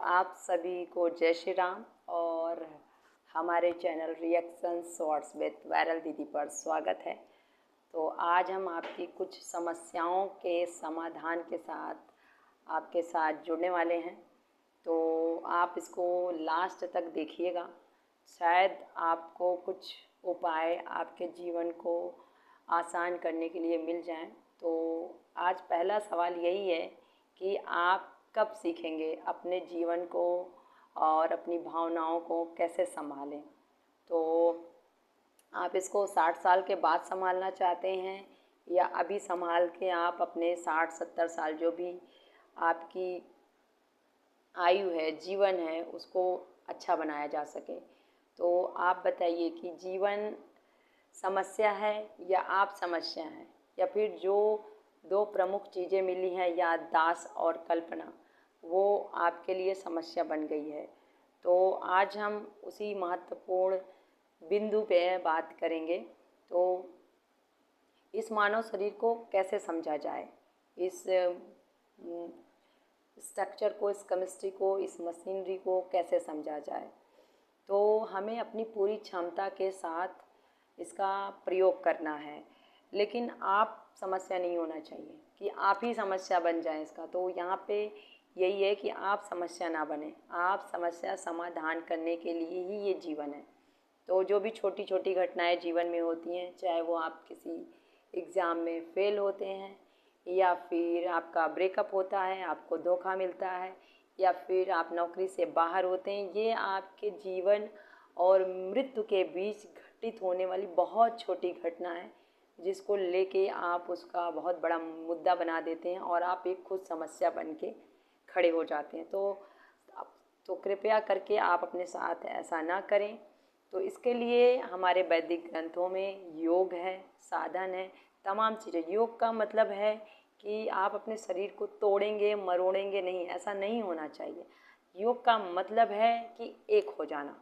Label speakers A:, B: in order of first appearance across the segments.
A: आप सभी को जय श्री राम और हमारे channel reaction shorts with viral दीदी पर स्वागत है। तो आज हम आपकी कुछ समस्याओं के समाधान के साथ आपके साथ जुड़ने वाले हैं। तो आप इसको लास्ट तक देखिएगा, शायद आपको कुछ उपाय आपके जीवन को आसान करने के लिए मिल जाएं। तो आज पहला सवाल यही है कि आप कब सीखेंगे अपने जीवन को और अपनी भावनाओं को कैसे संभालें। तो आप इसको 60 साल के बाद संभालना चाहते हैं या अभी संभाल के आप अपने 60-70 साल जो भी आपकी आयु है, जीवन है, उसको अच्छा बनाया जा सके। तो आप बताइए कि जीवन समस्या है या आप समस्या हैं, या फिर जो दो प्रमुख चीज़ें मिली हैं याददाश्त और कल्पना, वो आपके लिए समस्या बन गई है। तो आज हम उसी महत्वपूर्ण बिंदु पे बात करेंगे। तो इस मानव शरीर को कैसे समझा जाए, इस स्ट्रक्चर को, इस केमिस्ट्री को, इस मशीनरी को कैसे समझा जाए। तो हमें अपनी पूरी क्षमता के साथ इसका प्रयोग करना है, लेकिन आप समस्या नहीं होना चाहिए कि आप ही समस्या बन जाएं इसका। तो यहाँ पे यही है कि आप समस्या ना बने, आप समस्या समाधान करने के लिए ही ये जीवन है। तो जो भी छोटी छोटी घटनाएं जीवन में होती हैं, चाहे वो आप किसी एग्ज़ाम में फेल होते हैं, या फिर आपका ब्रेकअप होता है, आपको धोखा मिलता है, या फिर आप नौकरी से बाहर होते हैं, ये आपके जीवन और मृत्यु के बीच घटित होने वाली बहुत छोटी घटना है, जिसको लेके आप उसका बहुत बड़ा मुद्दा बना देते हैं और आप एक खुद समस्या बन के खड़े हो जाते हैं। तो कृपया करके आप अपने साथ ऐसा ना करें। तो इसके लिए हमारे वैदिक ग्रंथों में योग है, साधन है, तमाम चीज़ें। योग का मतलब है कि आप अपने शरीर को तोड़ेंगे, मरोड़ेंगे नहीं, ऐसा नहीं होना चाहिए। योग का मतलब है कि एक हो जाना,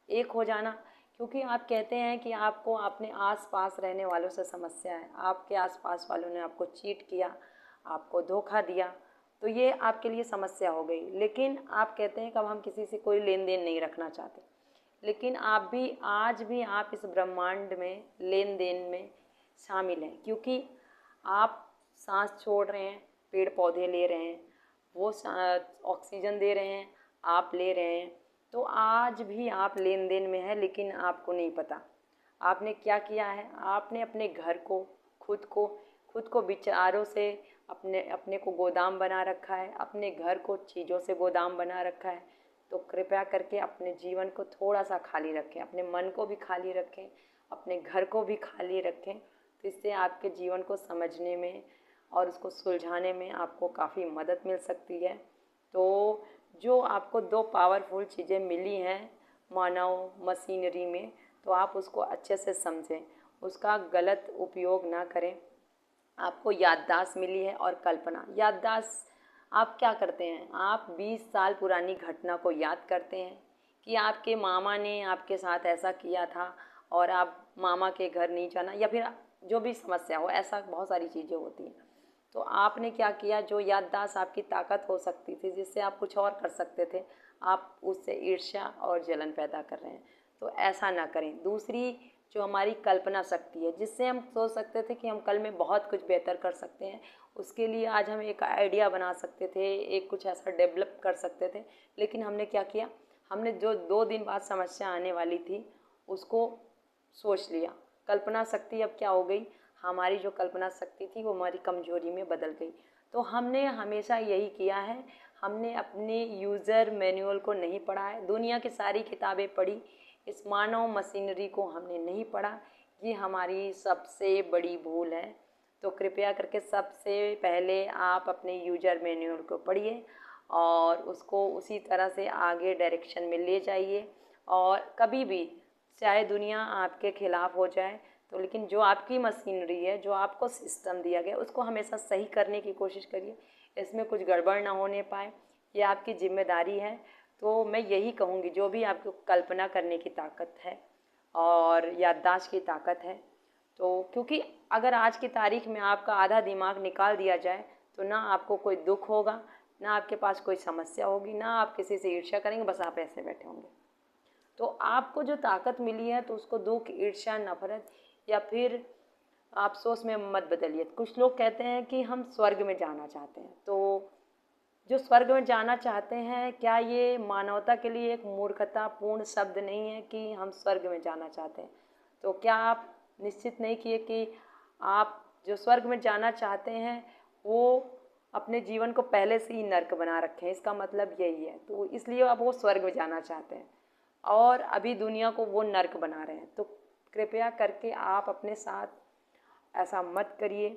A: एक हो जाना। क्योंकि आप कहते हैं कि आपको अपने आसपास रहने वालों से समस्या है, आपके आसपास वालों ने आपको चीट किया, आपको धोखा दिया, तो ये आपके लिए समस्या हो गई। लेकिन आप कहते हैं कि अब हम किसी से कोई लेन देन नहीं रखना चाहते, लेकिन आप भी आज भी आप इस ब्रह्मांड में लेन देन में शामिल हैं, क्योंकि आप सांस छोड़ रहे हैं, पेड़ पौधे ले रहे हैं, वो ऑक्सीजन दे रहे हैं, आप ले रहे हैं। तो आज भी आप लेन देन में हैं, लेकिन आपको नहीं पता आपने क्या किया है। आपने अपने घर को, खुद को विचारों से अपने को गोदाम बना रखा है, अपने घर को चीज़ों से गोदाम बना रखा है। तो कृपया करके अपने जीवन को थोड़ा सा खाली रखें, अपने मन को भी खाली रखें, अपने घर को भी खाली रखें। तो इससे आपके जीवन को समझने में और उसको सुलझाने में आपको काफ़ी मदद मिल सकती है। तो जो आपको दो पावरफुल चीज़ें मिली हैं मानव मशीनरी में, तो आप उसको अच्छे से समझें, उसका गलत उपयोग ना करें। आपको याददाश्त मिली है और कल्पना। याददाश्त आप क्या करते हैं, आप 20 साल पुरानी घटना को याद करते हैं कि आपके मामा ने आपके साथ ऐसा किया था और आप मामा के घर नहीं जाना, या फिर जो भी समस्या हो, ऐसा बहुत सारी चीज़ें होती हैं। तो आपने क्या किया, जो याददाश्त आपकी ताकत हो सकती थी, जिससे आप कुछ और कर सकते थे, आप उससे ईर्ष्या और जलन पैदा कर रहे हैं। तो ऐसा ना करें। दूसरी जो हमारी कल्पना शक्ति है, जिससे हम सोच सकते थे कि हम कल में बहुत कुछ बेहतर कर सकते हैं, उसके लिए आज हम एक आइडिया बना सकते थे, एक कुछ ऐसा डेवलप कर सकते थे। लेकिन हमने क्या किया, हमने जो 2 दिन बाद समस्या आने वाली थी उसको सोच लिया। कल्पना शक्ति अब क्या हो गई, हमारी जो कल्पना शक्ति थी वो हमारी कमजोरी में बदल गई। तो हमने हमेशा यही किया है, हमने अपने यूज़र मैनुअल को नहीं पढ़ा है, दुनिया की सारी किताबें पढ़ी, इस मानव मशीनरी को हमने नहीं पढ़ा। ये हमारी सबसे बड़ी भूल है। तो कृपया करके सबसे पहले आप अपने यूज़र मैनुअल को पढ़िए और उसको उसी तरह से आगे डायरेक्शन में ले जाइए। और कभी भी चाहे दुनिया आपके खिलाफ हो जाए, तो लेकिन जो आपकी मशीनरी है, जो आपको सिस्टम दिया गया, उसको हमेशा सही करने की कोशिश करिए। इसमें कुछ गड़बड़ ना होने पाए, ये आपकी जिम्मेदारी है। तो मैं यही कहूँगी, जो भी आपको कल्पना करने की ताकत है और याददाश्त की ताकत है, तो क्योंकि अगर आज की तारीख में आपका आधा दिमाग निकाल दिया जाए, तो ना आपको कोई दुख होगा, ना आपके पास कोई समस्या होगी, ना आप किसी से ईर्ष्या करेंगे, बस आप ऐसे बैठे होंगे। तो आपको जो ताकत मिली है तो उसको दुख, ईर्ष्या, नफरत या फिर अफसोस में मत बदलिए। कुछ लोग कहते हैं कि हम स्वर्ग में जाना चाहते हैं, तो जो स्वर्ग में जाना चाहते हैं, क्या ये मानवता के लिए एक मूर्खतापूर्ण शब्द नहीं है कि हम स्वर्ग में जाना चाहते हैं? तो क्या आप निश्चित नहीं किए कि आप जो स्वर्ग में जाना चाहते हैं वो अपने जीवन को पहले से ही नर्क बना रखे हैं? इसका मतलब यही है। तो इसलिए अब वो स्वर्ग में जाना चाहते हैं और अभी दुनिया को वो नर्क बना रहे हैं। तो कृपया करके आप अपने साथ ऐसा मत करिए।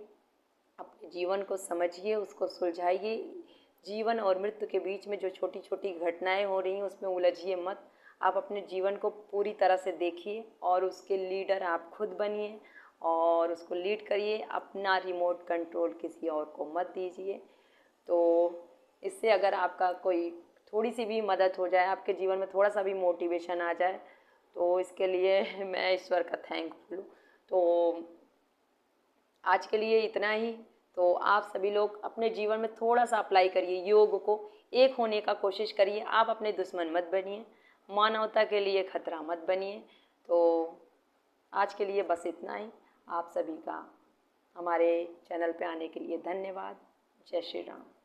A: अपने जीवन को समझिए, उसको सुलझाइए। जीवन और मृत्यु के बीच में जो छोटी छोटी घटनाएं हो रही हैं उसमें उलझिए मत। आप अपने जीवन को पूरी तरह से देखिए और उसके लीडर आप खुद बनिए और उसको लीड करिए। अपना रिमोट कंट्रोल किसी और को मत दीजिए। तो इससे अगर आपका कोई थोड़ी सी भी मदद हो जाए, आपके जीवन में थोड़ा सा भी मोटिवेशन आ जाए, तो इसके लिए मैं ईश्वर का थैंकफुल हूँ। तो आज के लिए इतना ही। तो आप सभी लोग अपने जीवन में थोड़ा सा अप्लाई करिए योग को, एक होने का कोशिश करिए। आप अपने दुश्मन मत बनिए, मानवता के लिए खतरा मत बनिए। तो आज के लिए बस इतना ही। आप सभी का हमारे चैनल पे आने के लिए धन्यवाद। जय श्री राम।